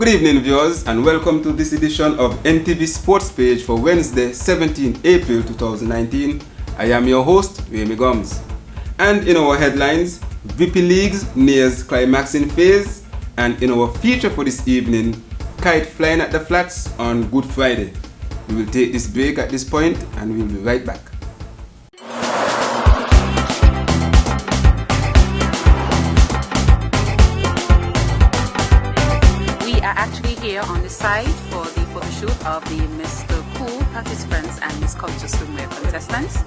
Good evening, viewers, and welcome to this edition of NTV Sports Page for Wednesday, 17 April 2019. I am your host, Remy Gomes. And in our headlines, VP Leagues nears climaxing phase, and in our feature for this evening, kite flying at the flats on Good Friday. We will take this break at this point and we will be right back. Here on the side for the photo shoot of the Mr. Cool participants and Miss Culture Swimwear contestants.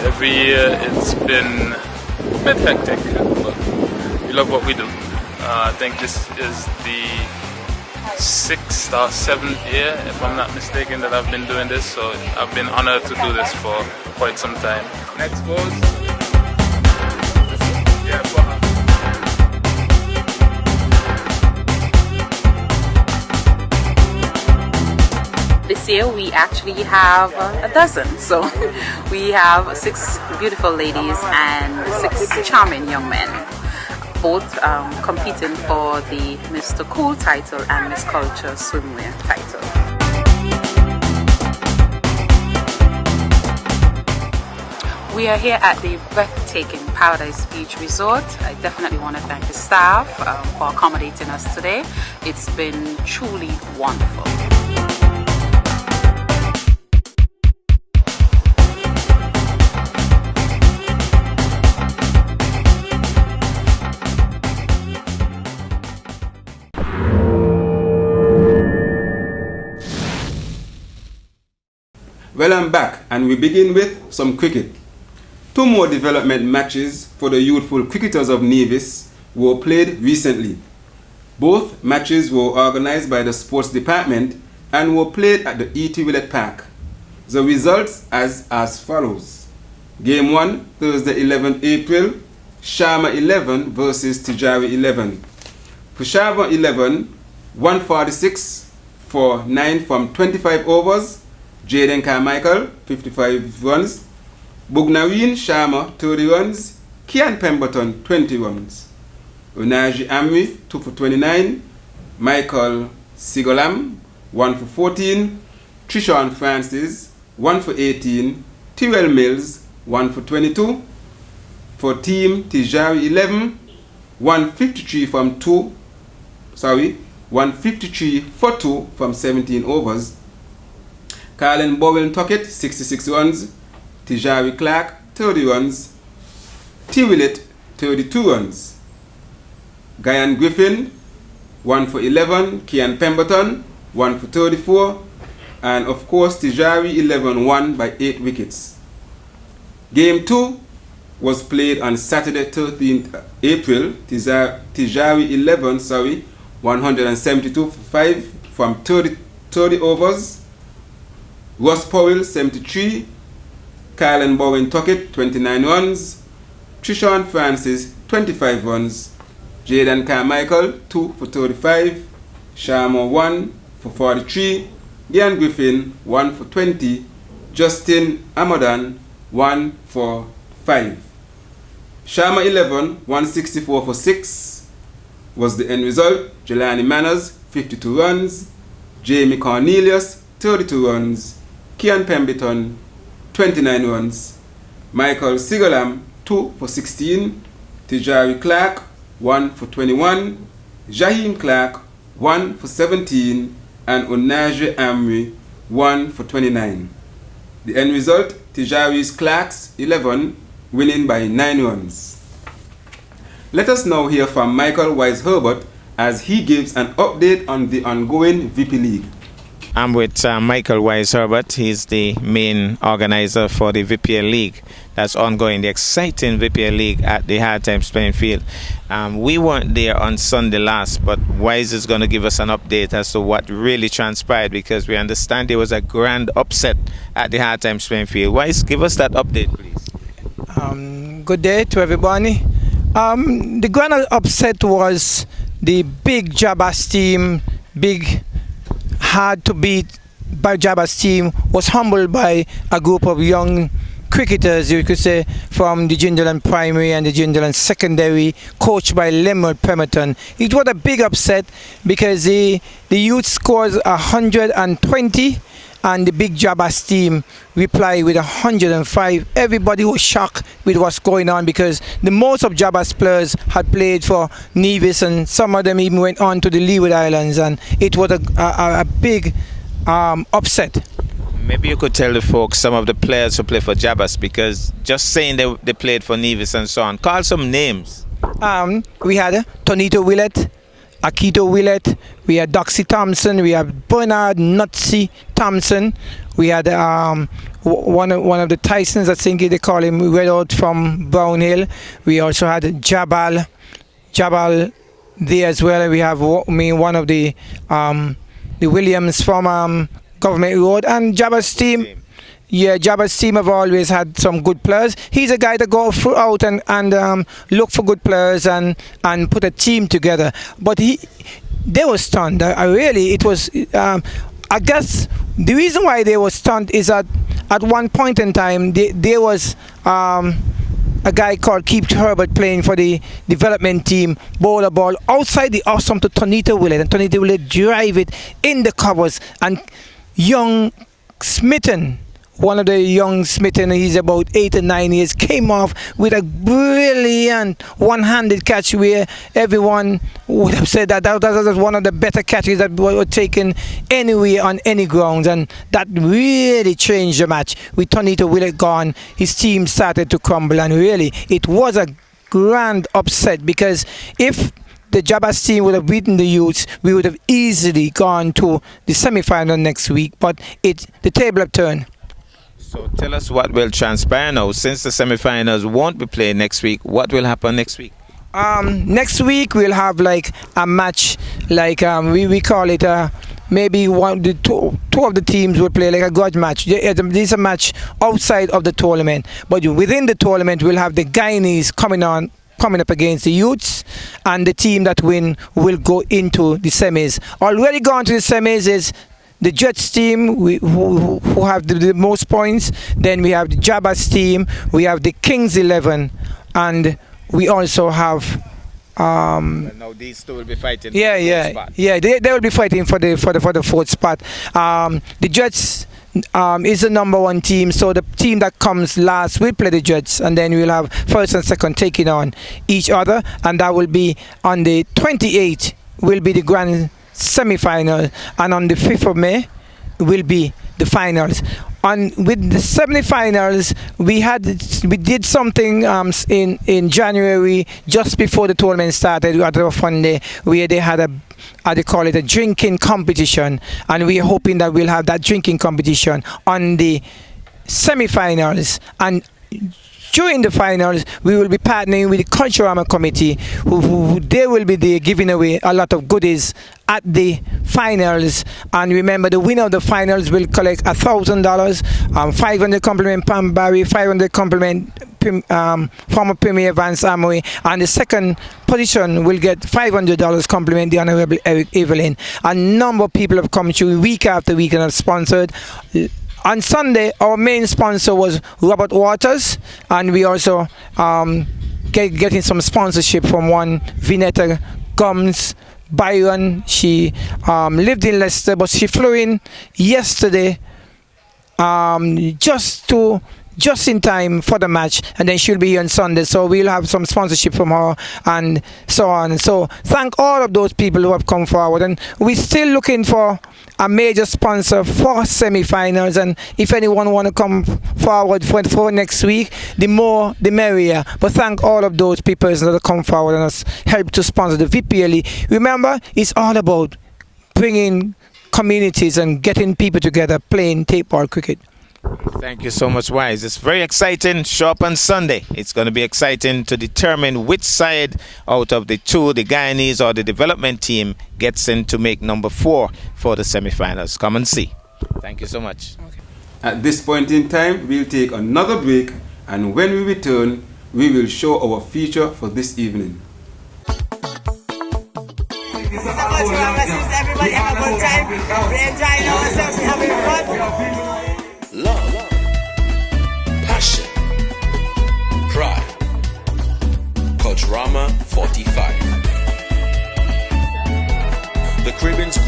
Every year it's been a bit hectic, but we love what we do. I think this is the 6th or 7th year, if I'm not mistaken, that I've been doing this, so I've been honored to do this for quite some time. Next pose. This year we actually have a dozen, so we have 6 beautiful ladies and 6 charming young men, both competing for the Mr. Cool title and Miss Culture Swimwear title. We are here at the breathtaking Paradise Beach Resort. I definitely want to thank the staff for accommodating us today. It's been truly wonderful. Well, I'm back, and we begin with some cricket. 2 more development matches for the youthful cricketers of Nevis were played recently. Both matches were organized by the sports department and were played at the E.T. Willett Park. The results as follows. Game 1, Thursday 11 April, Sharma 11 versus Tijari 11. For Sharma 11, 146 for 9 from 25 overs. Jaden Carmichael, 55 runs. Bugnaween Sharma, 30 runs. Kian Pemberton, 20 runs. Unaji Amri, 2 for 29. Michael Sigolam, 1 for 14. Trishan Francis, 1 for 18. Tyrell Mills, 1 for 22. For Team Tijari 11, 153 for 2 from 17 overs. Carlin Bowen Tuckett, 66 runs. Tijari Clark, 30 runs. T. Willett, 32 runs. Guyan Griffin, 1 for 11. Kian Pemberton, 1 for 34. And of course, Tijari 11 won by 8 wickets. Game 2 was played on Saturday 13th April. Tijari 11, 172 for 5 from 30 overs. Ross Powell, 73. Kylan Bowen Tuckett, 29 runs. Trishan Francis, 25 runs. Jaden Carmichael, 2 for 35. Sharma, 1 for 43. Gian Griffin, 1 for 20. Justin Amadan, 1 for 5. Sharma 11, 164 for 6 was the end result. Jelani Manners, 52 runs. Jamie Cornelius, 32 runs. Kian Pemberton, 29 runs. Michael Sigolam, 2 for 16. Tijari Clark, 1 for 21. Jaheem Clark, 1 for 17. And Unaji Amri, 1 for 29. The end result, Tijari's Clark's 11 winning by 9 runs. Let us now hear from Michael Wise Herbert as he gives an update on the ongoing VP League. I'm with Michael Wise Herbert. He's the main organizer for the VPL League that's ongoing, the exciting VPL League at the Hard Times playing field. We weren't there on Sunday last, but Wise is going to give us an update as to what really transpired, because we understand there was a grand upset at the Hard Times playing field. Wise, give us that update, please. Good day to everybody. The grand upset was the big Jabba's team, big hard to beat by Jabba's team, was humbled by a group of young cricketers, you could say, from the Jindaland Primary and the Jindaland Secondary, coached by Leonard Pemberton. It was a big upset because the youth scores 120 and the Big Jabas team replied with 105. Everybody was shocked with what's going on because the most of Jabas players had played for Nevis, and some of them even went on to the Leeward Islands, and it was a big upset. Maybe you could tell the folks some of the players who play for Jabas, because just saying they played for Nevis and so on. Call some names. We had Tonito Willett, Akito Willett, we had Doxy Thompson, we have Bernard Nutsy Thompson, we had one of the Tysons, I think they call him, right out from Brown Hill. We also had Jabal there as well. We have one of the Williams from Government Road, and Jabba's team. Yeah, Jabba's team have always had some good players. He's a guy that go out and look for good players and put a team together. But they were stunned. It was. I guess the reason why they were stunned is that at one point in time there was a guy called Keith Herbert playing for the development team, bowler ball outside the awesome to Tonito Willett, and Tonito Willett drive it in the covers, and young Smitten, one of the young Smitten, he's about 8 or 9 years, came off with a brilliant one-handed catch where everyone would have said that was one of the better catches that were taken anywhere on any grounds, and that really changed the match. With Tonito Willett gone, his team started to crumble, and really it was a grand upset, because if the Jabas team would have beaten the youths, we would have easily gone to the semi-final next week, but the table have turned. So tell us what will transpire now. Since the semi-finals won't be played next week, what will happen next week? Next week we'll have like a match, like we call it maybe two of the teams will play like a grudge match. This is a match outside of the tournament, but within the tournament we'll have the Guyanese coming up against the youths, and the team that win will go into the semis. Already gone to the semis is the Jets team, who have the most points. Then we have the Jabas team, we have the Kings 11, and we also have now these two will be fighting. Yeah, they will be fighting for the fourth spot. The Jets is the #1 team, so the team that comes last will play the Jets, and then we'll have first and second taking on each other, and that will be on the 28th will be the grand semi-final, and on the 5th of May will be the finals. And with the semi-finals, we did something in January, just before the tournament started, at a fun day where they had they call it a drinking competition, and we're hoping that we'll have that drinking competition on the semi-finals, and during the finals we will be partnering with the Culturama Committee, who they will be there giving away a lot of goodies at the finals. And remember, the winner of the finals will collect $1,000, 500 compliment Pam Barry, 500 compliment former Premier Vance Amoy, and the second position will get $500 compliment the Honorable Eric Evelyn. A number of people have come through week after week and have sponsored. On Sunday, our main sponsor was Robert Waters, and we also getting some sponsorship from one Vinetta Gums Byron. She lived in Leicester, but she flew in yesterday just in time for the match, and then she'll be here on Sunday, so we'll have some sponsorship from her and so on. So thank all of those people who have come forward, and we're still looking for a major sponsor for semi-finals, and if anyone want to come forward for next week, the more the merrier. But thank all of those people that have come forward and has helped to sponsor the VPL League. Remember, it's all about bringing communities and getting people together playing tape ball cricket. Thank you so much, Wise. It's very exciting. Show up on Sunday. It's going to be exciting to determine which side out of the two, the Guyanese or the development team, gets in to make number 4 for the semi-finals. Come and see. Thank you so much. Okay. At this point in time, we'll take another break, and when we return, we will show our feature for this evening. Everybody have a good time. We're enjoying ourselves. We're having fun. Love, passion,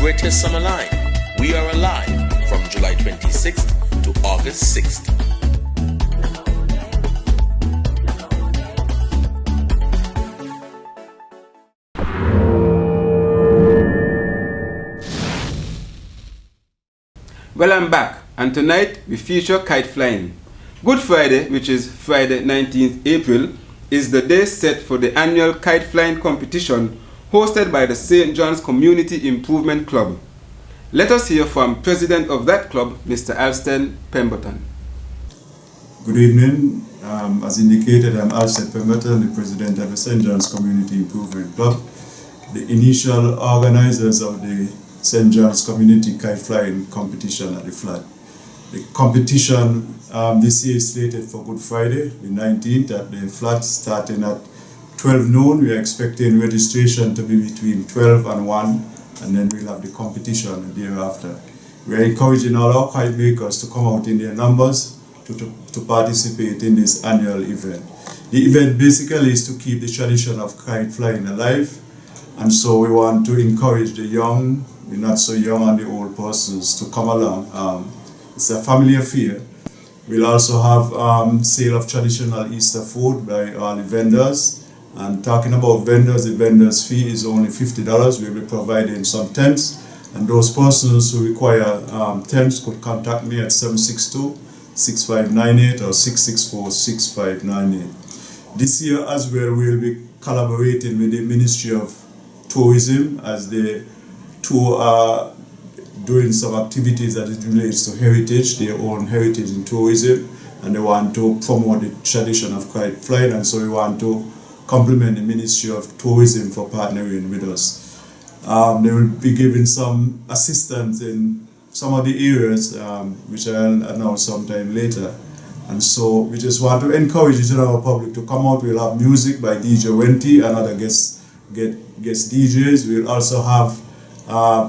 greatest summer line. We are alive from July 26th to August 6th. Well, I'm back, and tonight we feature kite flying. Good Friday, which is Friday 19th April, is the day set for the annual kite flying competition hosted by the St. John's Community Improvement Club. Let us hear from President of that club, Mr. Alston Pemberton. Good evening. As indicated, I'm Alston Pemberton, the President of the St. John's Community Improvement Club, the initial organizers of the St. John's Community Kite Flying Competition at the Flat. The competition this year is slated for Good Friday, the 19th, at the Flat, starting at 12 noon. We are expecting registration to be between 12 and 1, and then we'll have the competition thereafter. We are encouraging all our kite makers to come out in their numbers to participate in this annual event. The event basically is to keep the tradition of kite flying alive, and so we want to encourage the young, the not so young, and the old persons to come along. It's a family affair. We'll also have sale of traditional Easter food by all the vendors. And talking about vendors, the vendors fee is only $50. We'll be providing some tents, and those persons who require tents could contact me at 762-6598 or 664-6598. This year as well, we'll be collaborating with the Ministry of Tourism as they are doing some activities that it relates to heritage, their own heritage in tourism, and they want to promote the tradition of kite flying, and so we want to compliment the Ministry of Tourism for partnering with us. They will be giving some assistance in some of the areas, which I'll announce sometime later. And so we just want to encourage the general public to come out. We'll have music by DJ Wenti and other guest DJs. We'll also have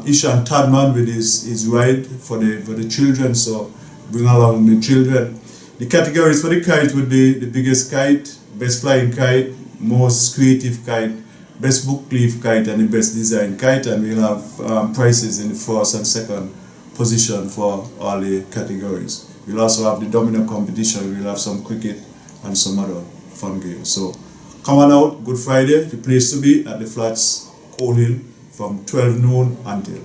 Ishan Tadman with his ride for the children, so bring along the children. The categories for the kite would be the biggest kite, best flying kite, most creative kite, best book leaf kite, and the best design kite, and we'll have prizes in the first and second position for all the categories. We'll also have the domino competition, we'll have some cricket and some other fun games. So come on out, Good Friday, the place to be at the Flats, Coal Hill, from 12 noon until.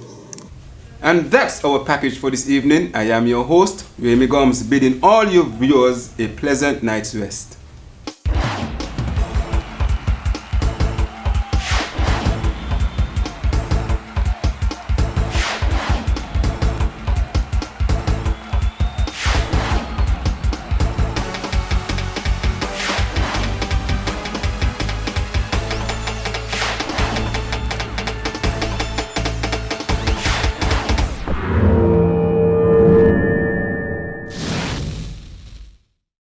And that's our package for this evening. I am your host, Remy Gomes, bidding all you viewers a pleasant night's rest.